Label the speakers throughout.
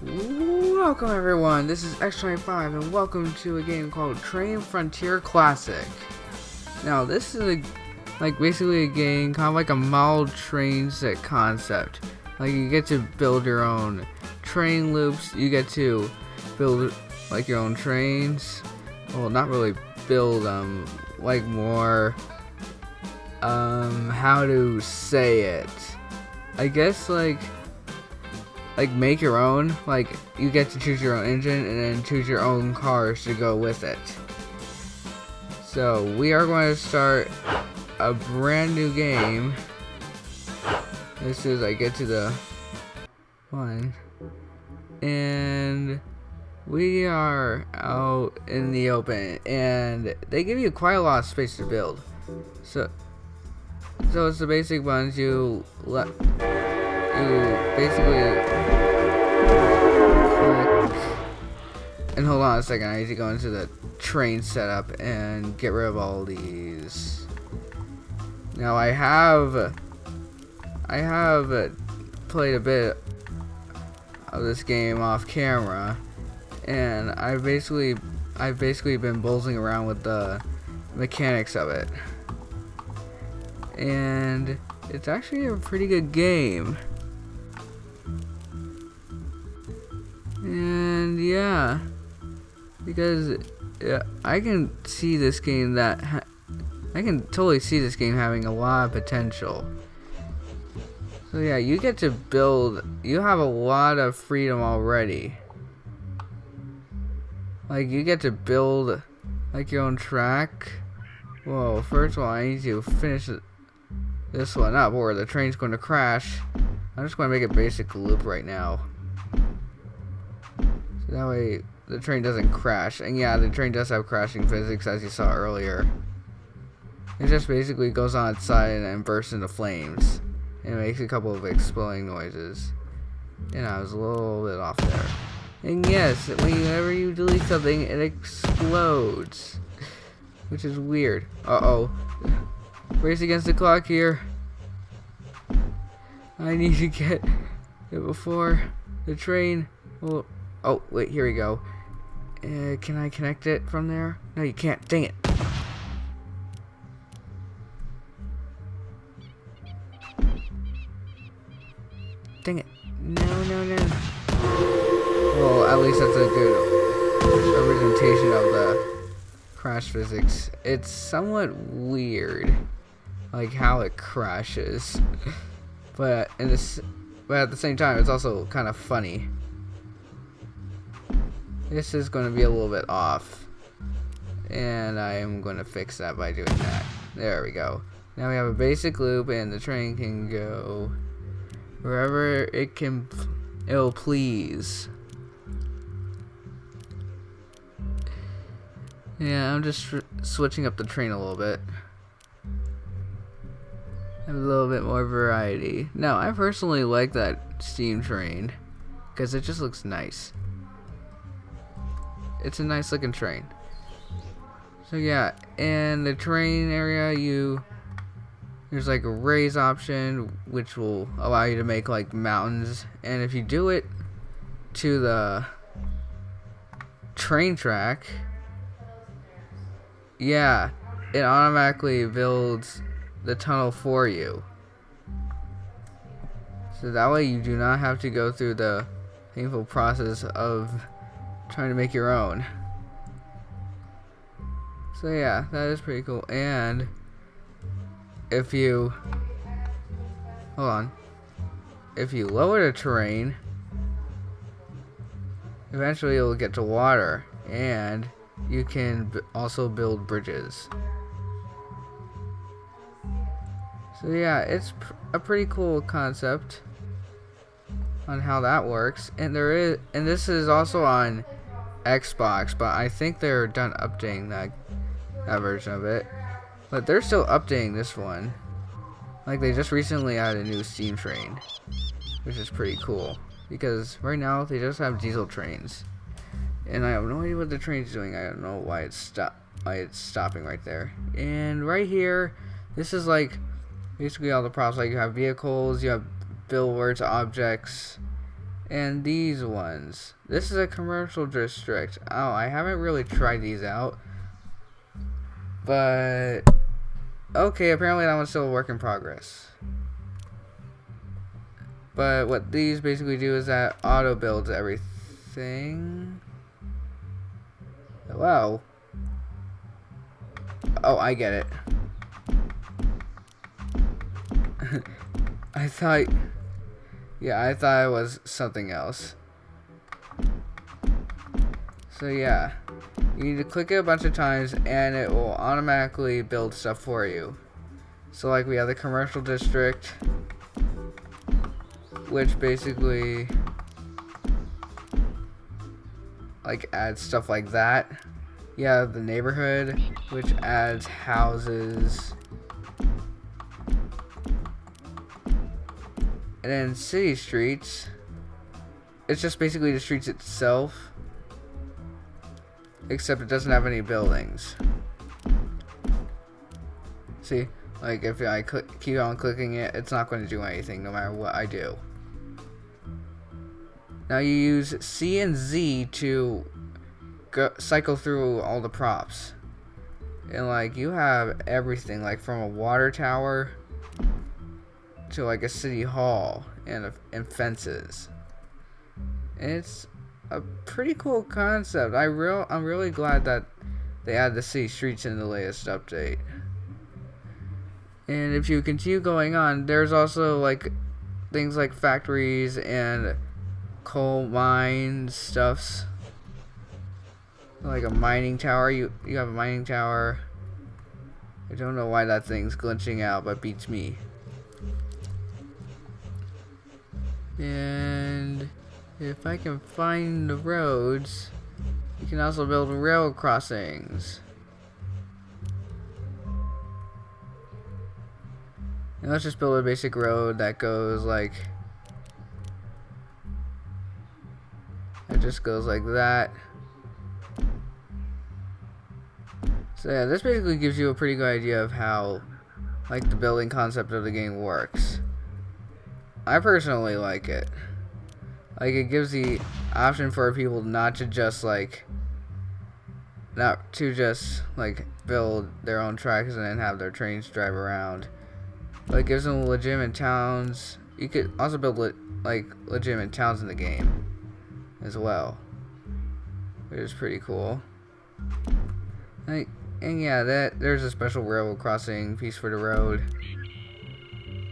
Speaker 1: Welcome everyone, this is X25 and welcome to a game called Train Frontier Classic. Now this is basically a game kind of like a model train set concept. Like you get to build your own train loops, you get to build like your own trains. Well, not really build them, like more how to say it. I guess like make your own, like you get to choose your own engine and then choose your own cars to go with it. So we are going to start a brand new game as soon as I get to the one, and we are out in the open and they give you quite a lot of space to build. So it's the basic ones. You basically click, and hold on a second, I need to go into the train setup and get rid of all these. Now I have played a bit of this game off camera, and I've basically been bullsing around with the mechanics of it, and it's actually a pretty good game. And yeah, because I can see this game I can totally see this game having a lot of potential. So yeah, you get to build, you have a lot of freedom already. Like you get to build like your own track. Well, first of all, I need to finish this one up or the train's going to crash. I'm just going to make a basic loop right now. So that way the train doesn't crash. And yeah, the train does have crashing physics as you saw earlier. It just basically goes on its side and bursts into flames. And it makes a couple of exploding noises. And I was a little bit off there. And yes, whenever you delete something, it explodes. Which is weird. Uh-oh. Race against the clock here. I need to get it before the train. Well, oh, wait, here we go. Can I connect it from there? No, you can't. Dang it. Dang it. No. Well, at least that's a good representation of the crash physics. It's somewhat weird, like how it crashes. But at the same time, it's also kind of funny. This is going to be a little bit off, and I am going to fix that by doing that. There we go. Now we have a basic loop, and the train can go wherever it'll please. Yeah, I'm just switching up the train a little bit. Have a little bit more variety. Now, I personally like that steam train because it just looks nice. It's a nice looking train. So yeah, in the train area, there's like a raise option which will allow you to make like mountains, and if you do it to the train track, yeah, it automatically builds the tunnel for you. So that way you do not have to go through the painful process of trying to make your own. So yeah, that is pretty cool. And if you lower the terrain, eventually you'll get to water, and you can also build bridges. So yeah, it's a pretty cool concept on how that works. And this is also on Xbox, but I think they're done updating that version of it. But they're still updating this one. Like they just recently added a new steam train, which is pretty cool, because right now they just have diesel trains. And I have no idea what the train's doing. I don't know why it's stopping right there. And right here, this is like basically all the props. Like you have vehicles, you have billboards, objects, And these ones. This is a commercial district. Oh, I haven't really tried these out. But okay, apparently that one's still a work in progress. But what these basically do is that auto builds everything. Wow. Oh, I get it. I thought it was something else. So yeah, you need to click it a bunch of times and it will automatically build stuff for you. So like we have the commercial district, which basically like adds stuff like that. You have the neighborhood, which adds houses. And then city streets, it's just basically the streets itself, except it doesn't have any buildings. See, like if I keep on clicking it, it's not going to do anything no matter what I do. Now you use C and Z to cycle through all the props. And like you have everything, like from a water tower to like a city hall and fences. And it's a pretty cool concept. I'm really glad that they added the city streets in the latest update. And if you continue going on, there's also like things like factories and coal mine stuffs. Like a mining tower. You have a mining tower. I don't know why that thing's glitching out, but beats me. And if I can find the roads, you can also build rail crossings. And let's just build a basic road that goes like, it just goes like that. So yeah, this basically gives you a pretty good idea of how like the building concept of the game works. I personally like it. Like it gives the option for people not to just build their own tracks and then have their trains drive around. But it gives them legitimate towns. You could also build legitimate towns in the game as well, which is pretty cool. And yeah, there's a special railroad crossing piece for the road.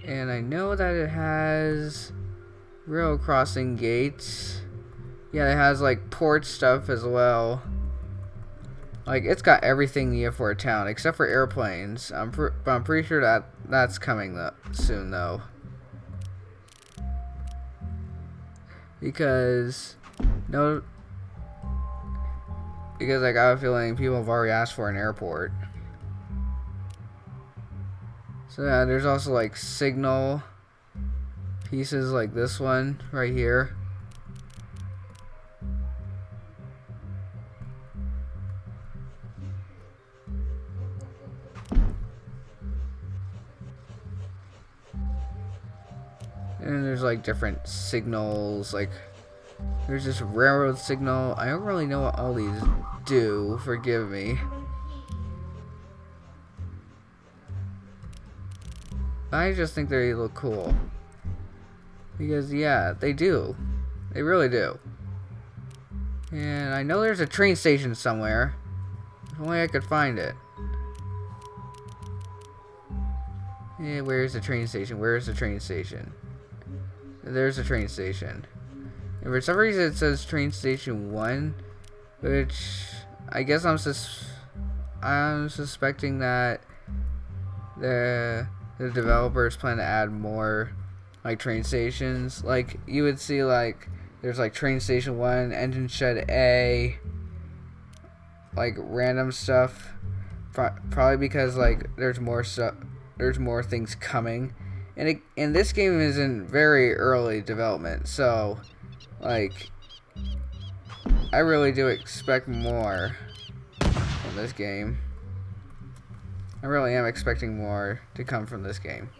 Speaker 1: And I know that it has railroad crossing gates. Yeah, it has like port stuff as well. Like it's got everything needed for a town except for airplanes. I'm pretty sure that's coming soon though. Because I got a feeling people have already asked for an airport. So yeah, there's also like signal pieces like this one right here. And there's like different signals, like there's this railroad signal. I don't really know what all these do, forgive me. I just think they look cool. Because yeah, they do. They really do. And I know there's a train station somewhere. If only I could find it. Yeah, where's the train station? Where's the train station? There's a train station. And for some reason it says train station 1, which I guess I'm suspecting that the developers plan to add more like train stations. Like you would see like there's like train station 1, engine shed A, like random stuff. Probably because like there's more stuff, there's more things coming. And this game is in very early development, so like I really do expect more from this game. I really am expecting more to come from this game.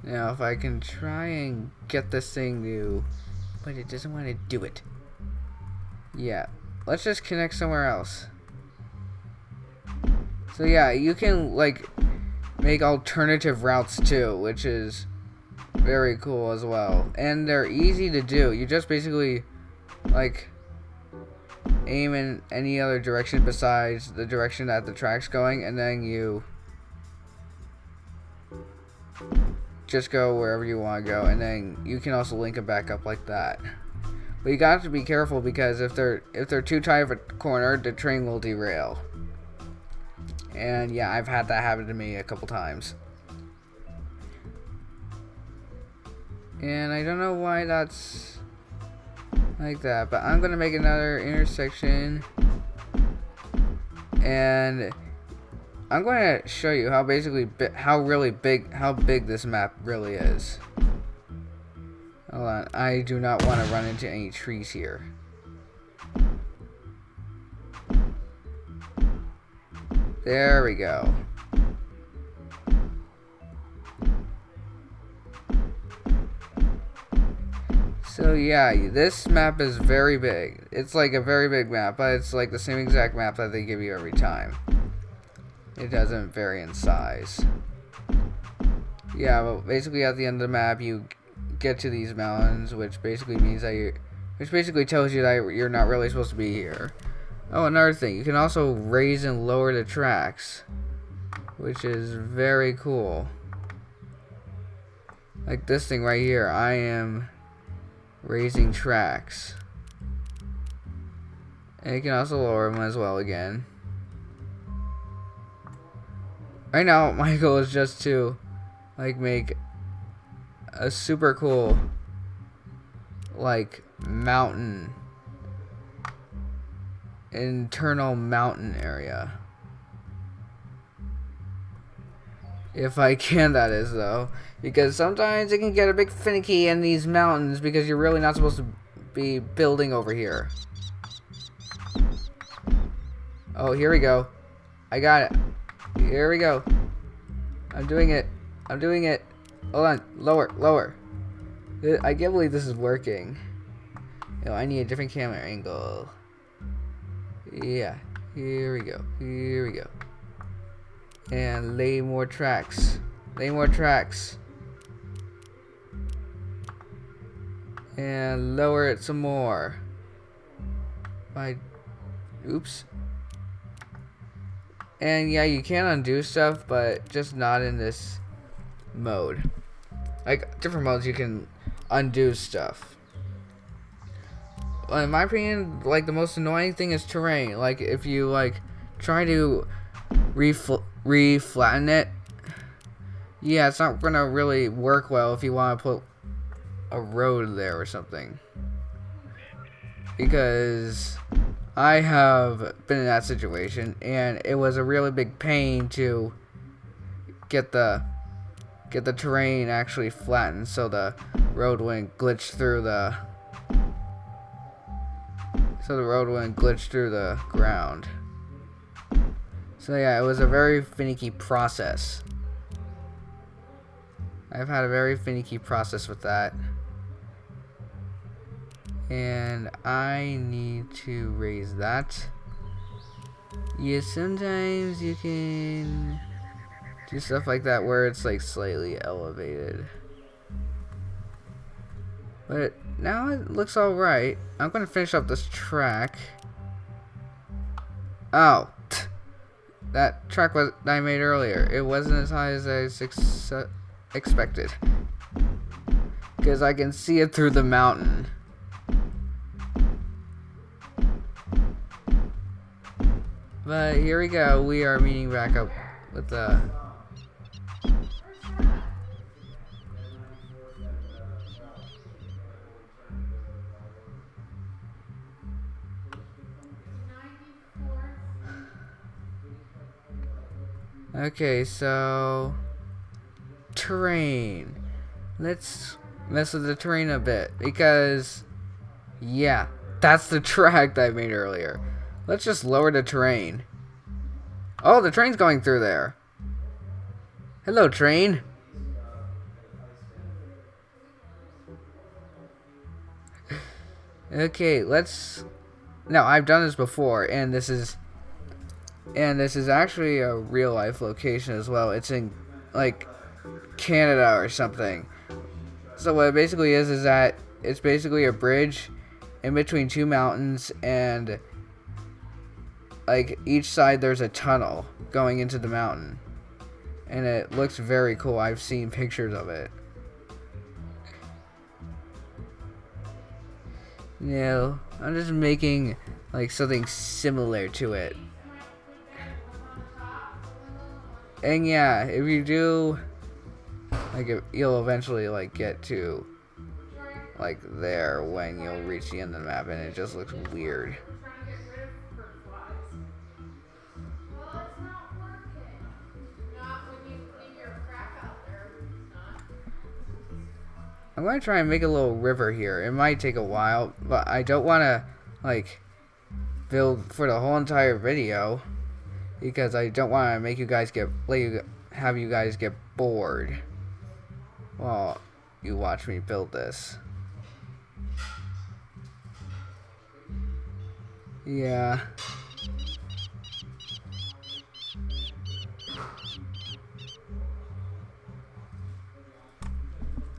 Speaker 1: Now, if I can try and get this thing to... But it doesn't want to do it. Yeah. Let's just connect somewhere else. So yeah, you can, like, make alternative routes too, which is very cool as well. And they're easy to do. You just basically, like, aim in any other direction besides the direction that the track's going, and then you just go wherever you want to go, and then you can also link it back up like that. But you got to be careful, because if they're too tight of a corner, the train will derail. And yeah, I've had that happen to me a couple times. And I don't know why that's like that, but I'm gonna make another intersection, and I'm going to show you how how big this map really is. Hold on, I do not want to run into any trees here. There we go. So yeah, this map is very big. It's like a very big map, but it's like the same exact map that they give you every time. It doesn't vary in size. Yeah, but basically at the end of the map you get to these mountains, which basically means that which basically tells you that you're not really supposed to be here. Oh, another thing, you can also raise and lower the tracks, which is very cool. Like this thing right here, I am raising tracks. And you can also lower them as well again. Right now, my goal is just to, like, make a super cool, like, mountain, internal mountain area. If I can, that is, though. Because sometimes it can get a bit finicky in these mountains, because you're really not supposed to be building over here. Oh, here we go. I got it. Here we go. I'm doing it. I'm doing it. Hold on. Lower. Lower. I can't believe this is working. Yo, I need a different camera angle. Yeah. Here we go. Here we go. And lay more tracks. Lay more tracks. And lower it some more. Oops. And yeah, you can undo stuff, but just not in this mode. Like, different modes you can undo stuff. Well, in my opinion, like, the most annoying thing is terrain. Like, if you, like, try to re-flatten it, yeah, it's not gonna really work well if you want to put a road there or something. Because I have been in that situation, and it was a really big pain to get the terrain actually flattened, so the road wouldn't glitch through the ground. So yeah, it was a very finicky process. I've had a very finicky process with that. And I need to raise that. Yeah, sometimes you can do stuff like that where it's like slightly elevated. But now it looks alright. I'm gonna finish up this track. Oh, that track that I made earlier, it wasn't as high as I expected. Because I can see it through the mountain. But here we go, we are meeting back up with the... Okay, so... terrain. Let's mess with the terrain a bit, because... yeah, that's the track that I made earlier. Let's just lower the terrain. Oh, the train's going through there. Hello, train. Okay, let's... No, I've done this before, and this is actually a real life location as well. It's in like Canada or something. So what it basically is that it's basically a bridge in between two mountains, and like each side there's a tunnel going into the mountain, and it looks very cool. I've seen pictures of it. No, I'm just making like something similar to it. And yeah, if you do, like, you'll eventually like get to like there when you'll reach the end of the map, and it just looks weird. I'm gonna try and make a little river here. It might take a while, but I don't want to like build for the whole entire video because I don't want to make you guys have you guys get bored while you watch me build this. Yeah.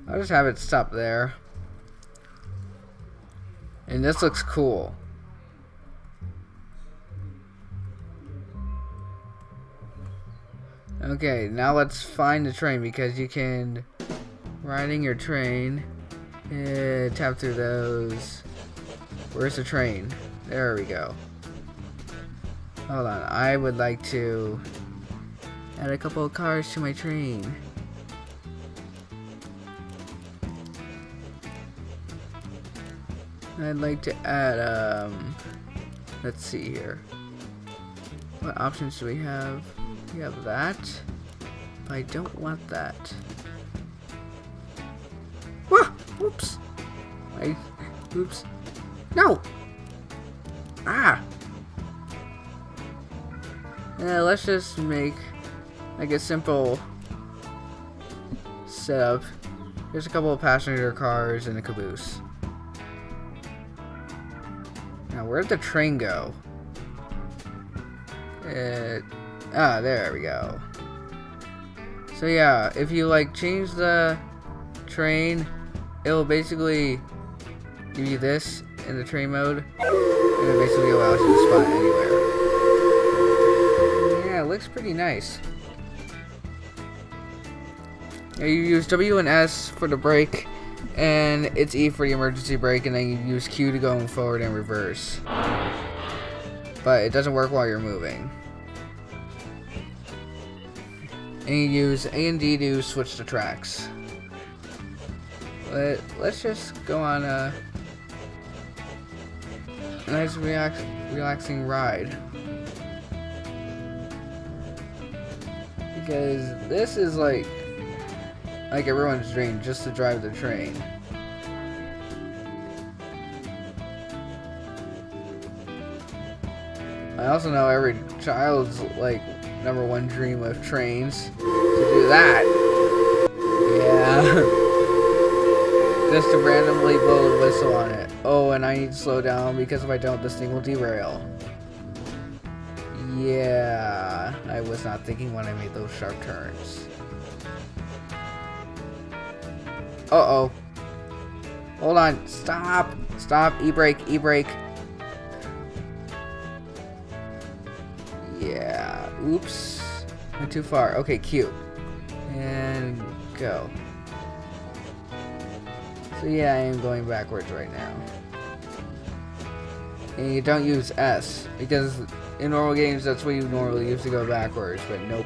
Speaker 1: I'll just have it stop there. And this looks cool. Okay, now let's find the train, because you can, riding your train, tap through those. Where's the train? There we go. Hold on, I would like to add a couple of cars to my train. I'd like to add, let's see here. What options do we have? We have that. But I don't want that. Whoa! Oops! Oops. No! Ah! Yeah, let's just make like a simple setup. There's a couple of passenger cars and a caboose. Now, where'd the train go? There we go. So yeah, if you like change the train, it'll basically give you this in the train mode, and it basically allows you to spot anywhere. Yeah, it looks pretty nice. Yeah, you use W and S for the brake, and it's E for the emergency brake, and then you use Q to go forward and reverse. But it doesn't work while you're moving. And you use A and D to switch the tracks. Let's just go on a nice relaxing ride. Because this is like everyone's dream, just to drive the train. I also know every child's like #1 dream with trains to do that. Yeah. Just to randomly blow the whistle on it. Oh, and I need to slow down because if I don't, this thing will derail. Yeah, I was not thinking when I made those sharp turns. Uh-oh. Hold on. Stop. Stop. E-brake. E-brake. Yeah. Oops. Went too far. Okay, Q. And go. So yeah, I am going backwards right now. And you don't use S, because in normal games that's what you normally use to go backwards, but nope.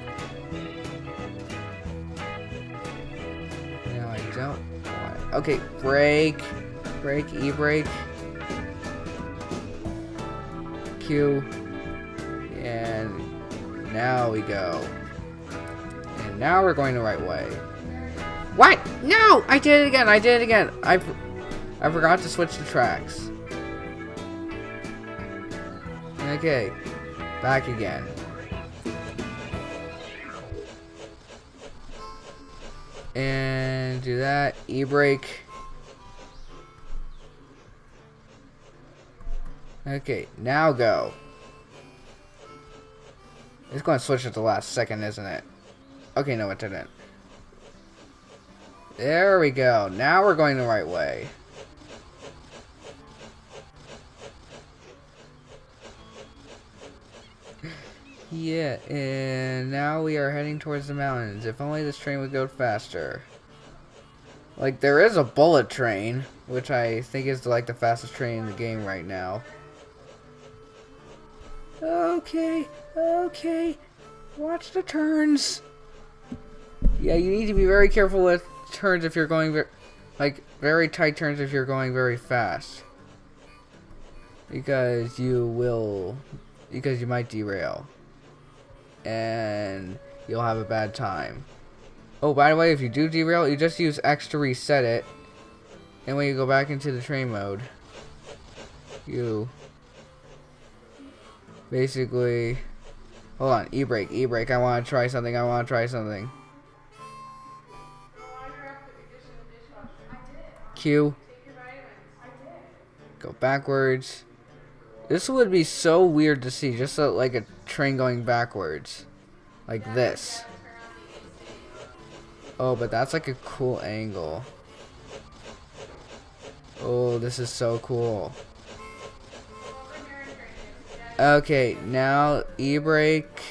Speaker 1: No, I don't want it. Okay, brake. Brake, E-brake. Q. And now we go. And now we're going the right way. What? No! I did it again! I did it again! I forgot to switch the tracks. Okay. Back again. And do that. E-brake. Okay, now go. It's going to switch at the last second, isn't it? Okay, no, it didn't. There we go. Now we're going the right way. Yeah, and now we are heading towards the mountains. If only this train would go faster. Like, there is a bullet train, which I think is like the fastest train in the game right now. Okay, okay. Watch the turns. Yeah, you need to be very careful with turns if you're going very tight turns if you're going very fast. Because you might derail. And you'll have a bad time. Oh, by the way, if you do derail, you just use X to reset it. And when you go back into the train mode, you basically... Hold on, E-brake, E-brake, I want to try something, Q. Go backwards. This would be so weird to see, just like a train going backwards. Like this. Oh, but that's like a cool angle. Oh, this is so cool. Okay, now E-brake.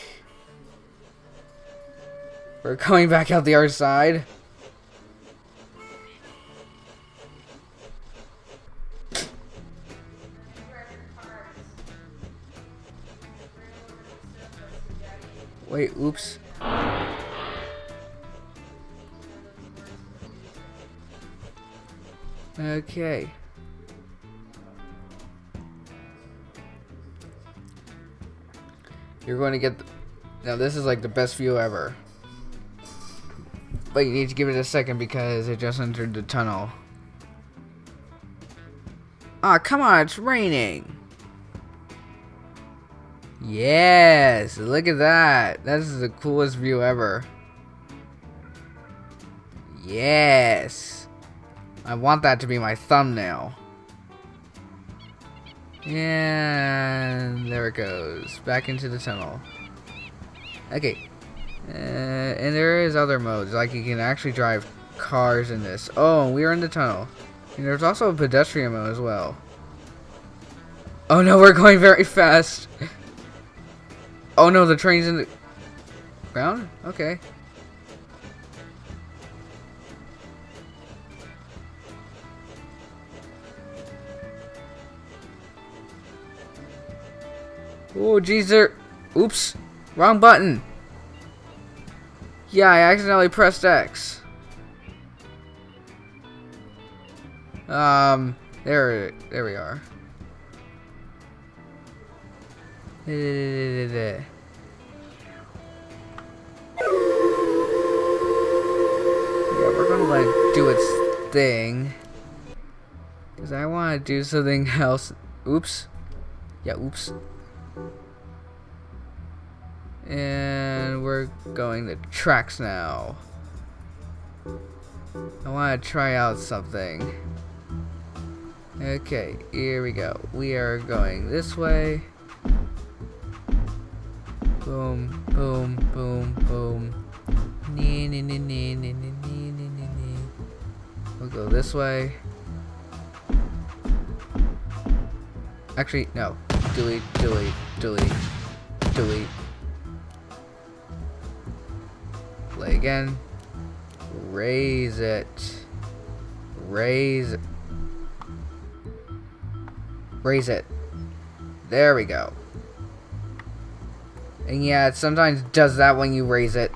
Speaker 1: We're going back out the other side. Wait, oops. Okay. You're going to get... Now, this is like the best view ever. But you need to give it a second because it just entered the tunnel. Ah, come on, it's raining. Yes, look at that. That is the coolest view ever. Yes. I want that to be my thumbnail. And there it goes. Back into the tunnel. Okay. And there is other modes. Like you can actually drive cars in this. Oh, we are in the tunnel. And there's also a pedestrian mode as well. Oh no, we're going very fast. Oh no, the train's in the ground? Okay. Oh jeez, there. Oops. Wrong button. Yeah, I accidentally pressed X. There we are. Yeah, we're gonna let it do its thing. Because I want to do something else. Oops. Yeah, oops. And we're going to tracks now. I want to try out something. Okay, here we go. We are going this way. Boom, boom, boom, boom. Nee, nee, nee, nee, nee, nee, nee, nee, nee. We'll go this way. Actually, no. Delete, delete, delete, delete. Play again. Raise it. Raise. Raise it. There we go. And yeah, it sometimes does that when you raise it.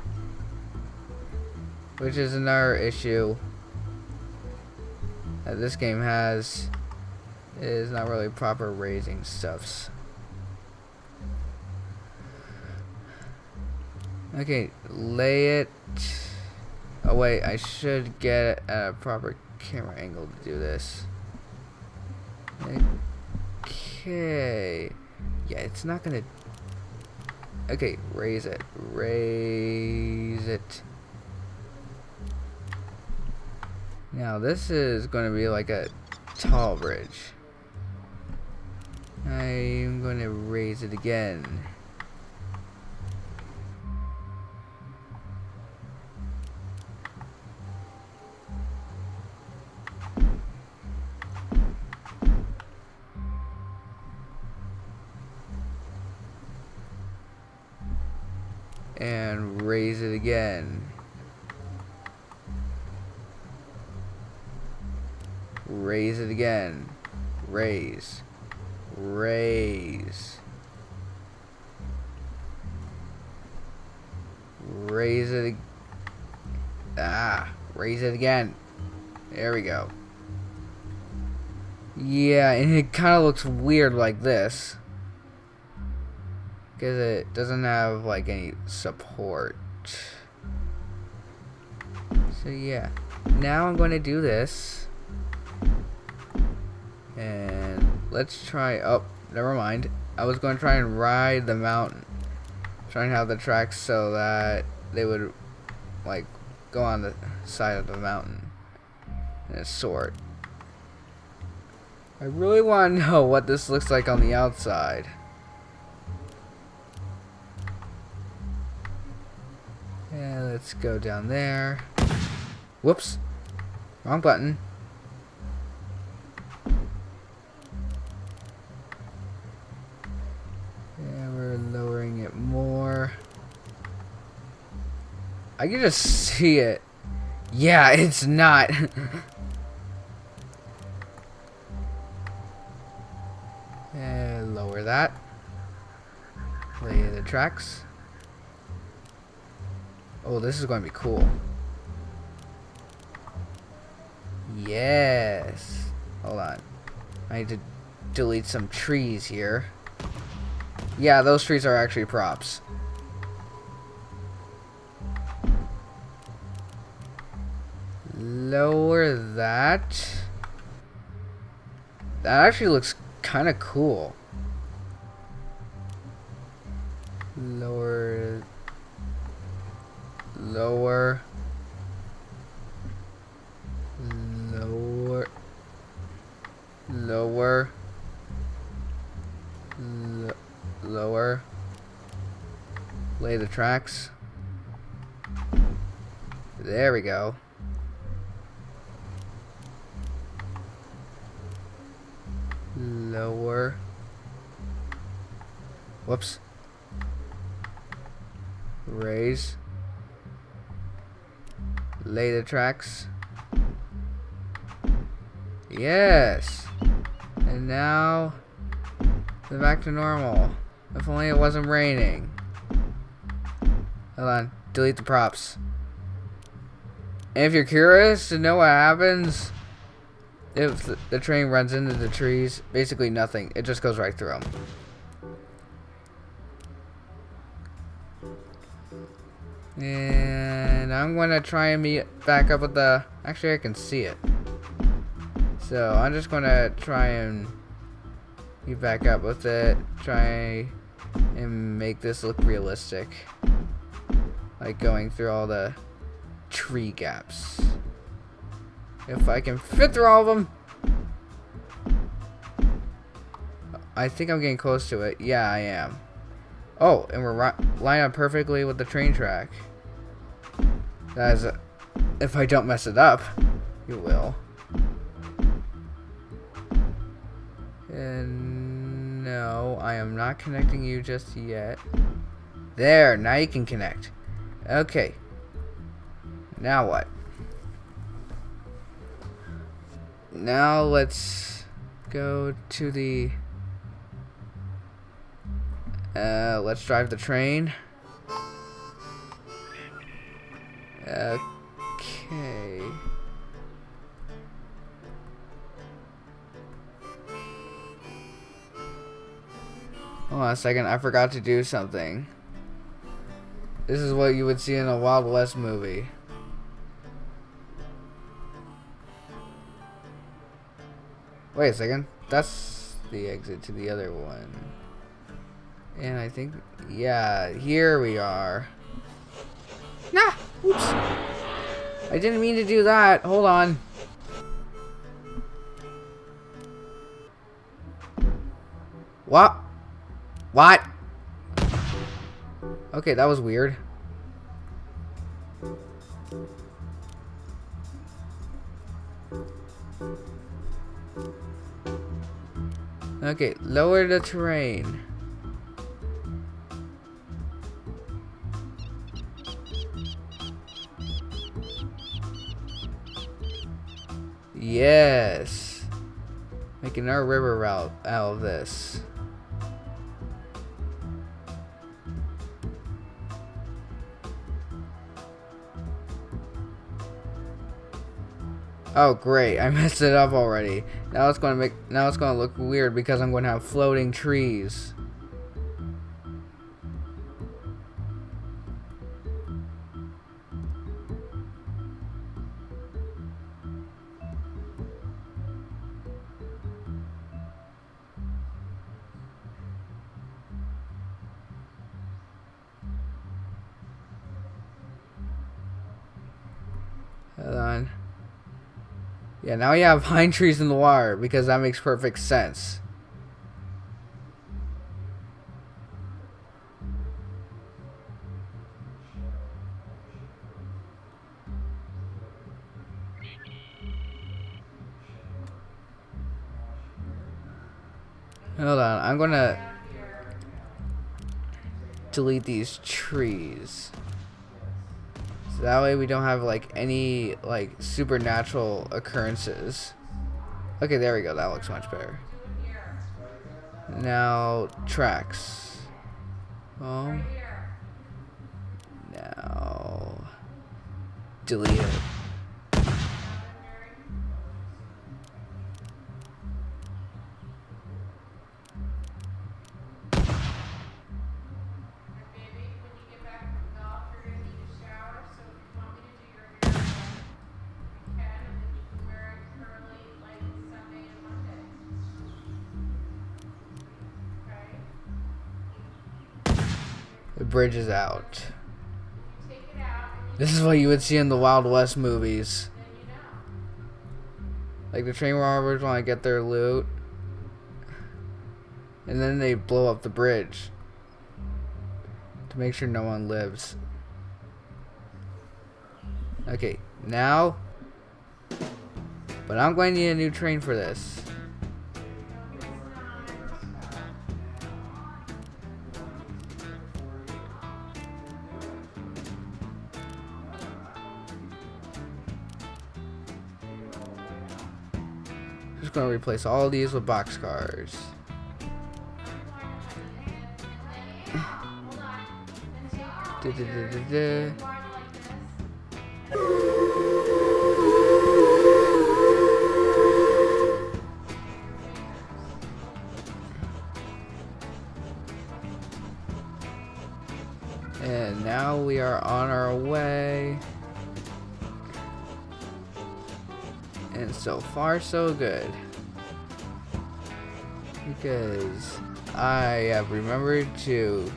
Speaker 1: Which is another issue that this game has. It is not really proper raising stuffs. Okay, lay it. Oh wait, I should get a proper camera angle to do this. Okay. Yeah, it's not gonna... Okay, raise it. Raise it. Now this is gonna be like a tall bridge. I'm going to raise it again. And raise it again. Raise it again. Raise. Raise. Raise it. Raise it again. There we go. Yeah, and it kind of looks weird like this. Because it doesn't have like any support. So yeah. Now I'm going to do this. And let's try. Oh, never mind. I was going to try and ride the mountain. Try and have the tracks so that they would like go on the side of the mountain in a sort. I really want to know what this looks like on the outside. Yeah, let's go down there. Whoops. Wrong button. Yeah, we're lowering it more. I can just see it. Yeah, it's not. And lower that. Lay the tracks. Oh, this is going to be cool. Yes. Hold on. I need to delete some trees here. Yeah, those trees are actually props. Lower that. That actually looks kind of cool. Lower. Lower. Lower. Lower. Lower. Lay the tracks. There we go. Lower. Whoops. Raise. Lay the tracks. Yes. And now we're back to normal. If only it wasn't raining. Hold on. Delete the props. And if you're curious to know what happens if the train runs into the trees, basically nothing. It just goes right through them. And I'm gonna try and meet back up with the. Actually, I can see it. So I'm just gonna try and meet back up with it. Try and make this look realistic. Like going through all the tree gaps. If I can fit through all of them. I think I'm getting close to it. Yeah, I am. Oh, and we're lined up perfectly with the train track. That is, if I don't mess it up, you will. And no, I am not connecting you just yet. There, now you can connect. Okay. Now what? Now let's go to the let's drive the train. Okay. Hold on a second, I forgot to do something. This is what you would see in a Wild West movie. Wait a second, that's the exit to the other one. And I think, yeah, here we are. Nah, oops. I didn't mean to do that. Hold on. What? What? Okay, that was weird. Okay, lower the terrain. Yes. Making our river route out of this. Oh great, I messed it up already. Now it's gonna look weird because I'm gonna have floating trees. Hold on. Yeah, now we have pine trees in the water because that makes perfect sense. Hold on, I'm gonna delete these trees. So that way we don't have like any like supernatural occurrences. Okay, there we go. That looks much better. Now tracks. Oh. Now delete it. The bridge is out. This is what you would see in the Wild West movies. Like the train robbers want to get their loot. And then they blow up the bridge. To make sure no one lives. Okay, now. But I'm going to need a new train for this. Just gonna replace all these with boxcars. And now we are on our way. And so far so good. Because I have remembered to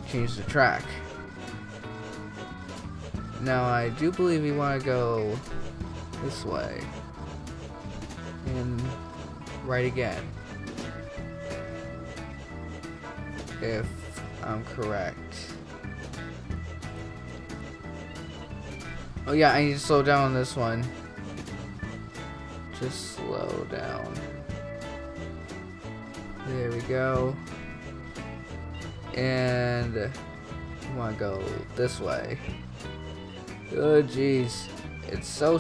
Speaker 1: change the track. Now I do believe we want to go this way. And right again. If I'm correct. Oh yeah, I need to slow down on this one. Just slow down. There we go. And I want to go this way. Oh jeez, it's so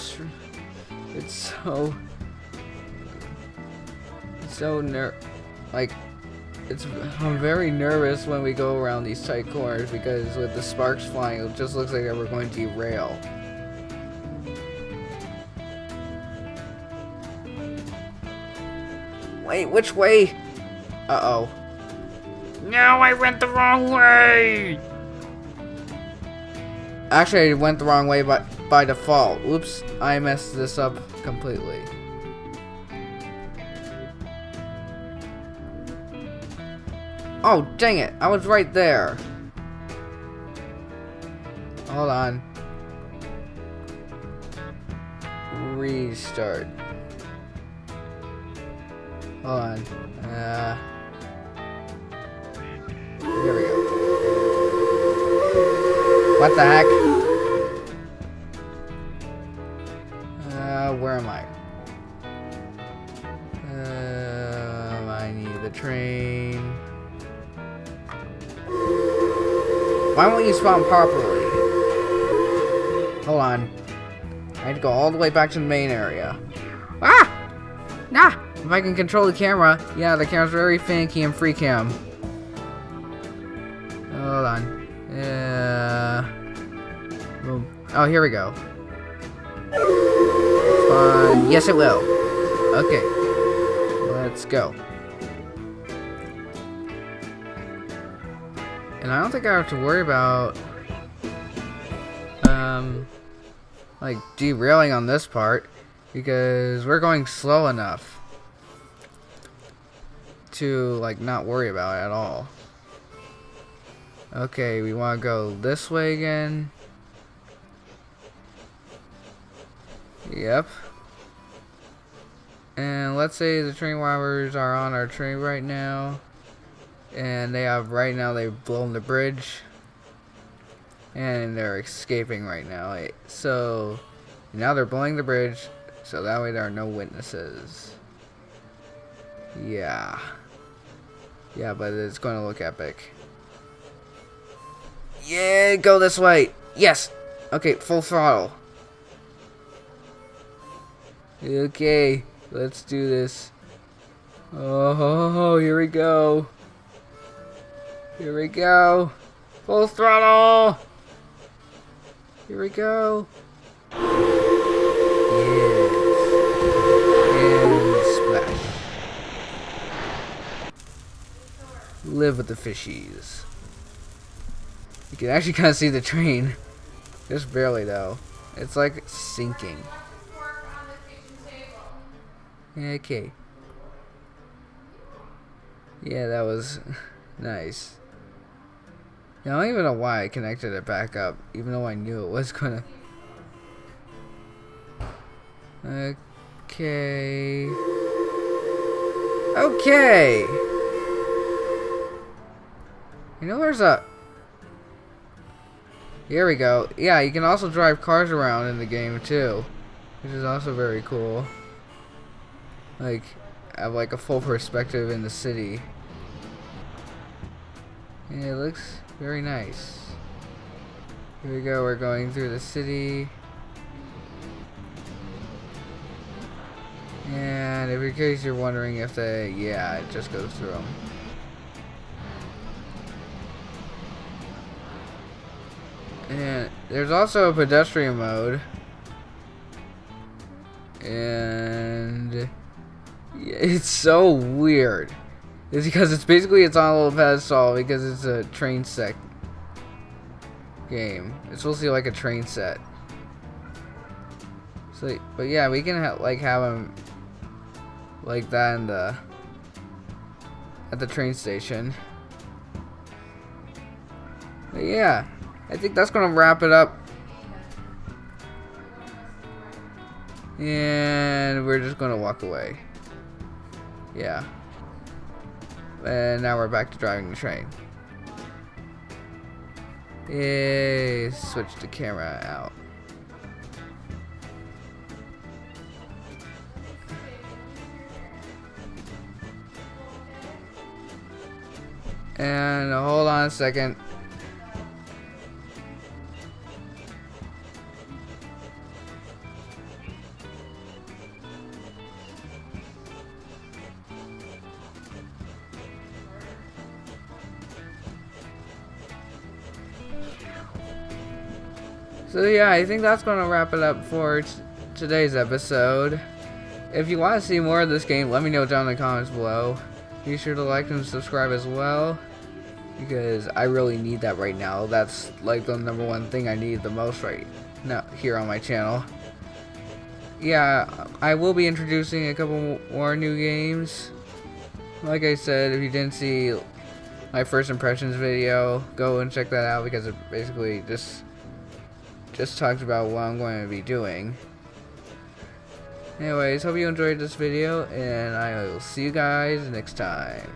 Speaker 1: I'm very nervous when we go around these tight corners because with the sparks flying, it just looks like we're going to derail. Wait, which way? Uh-oh.
Speaker 2: No, I went the wrong way!
Speaker 1: Actually, I went the wrong way by default. Oops, I messed this up completely. Oh, dang it. I was right there. Hold on. Restart. Hold on. There we go. What the heck? Where am I? I need the train. Why won't you spawn properly? Hold on. I had to go all the way back to the main area. Ah! Nah! If I can control the camera. Yeah, the camera's very finicky and free cam. Hold on. Boom. Oh, here we go. Spawn. Yes, it will. Okay. Let's go. And I don't think I have to worry about like derailing on this part because we're going slow enough to like not worry about it at all. Okay, we want to go this way again. Yep. And let's say the train robbers are on our train right now. And they've blown the bridge. And they're escaping right now. So now they're blowing the bridge. So that way there are no witnesses. Yeah. Yeah, but it's going to look epic. Yeah, go this way. Yes. Okay, full throttle. Okay, let's do this. Oh, here we go. Here we go. Full throttle. Here we go. Yes. And splash. Live with the fishies. You can actually kind of see the train. Just barely though. It's like sinking. Okay. Yeah, that was nice. Now, I don't even know why I connected it back up, even though I knew it was gonna. Okay. Okay. You know, there's a. Here we go. Yeah, you can also drive cars around in the game too, which is also very cool. Like, have like a full perspective in the city. And it looks very nice. Here we go, we're going through the city. And in case you're wondering if yeah, it just goes through them. And there's also a pedestrian mode. And yeah, it's so weird. It's because it's on a little pedestal because it's a train set game. It's supposed to be like a train set. So, but yeah, we can have them like that in at the train station. But yeah, I think that's gonna wrap it up. And we're just gonna walk away. Yeah. And now we're back to driving the train. Yay, switch the camera out. And hold on a second. So yeah, I think that's going to wrap it up for today's episode. If you want to see more of this game, let me know down in the comments below. Be sure to like and subscribe as well, because I really need that right now. That's like the #1 thing I need the most right now here on my channel. Yeah, I will be introducing a couple more new games. Like I said, if you didn't see my first impressions video, go and check that out because it basically just talks about what I'm going to be doing. Anyways, hope you enjoyed this video, and I will see you guys next time.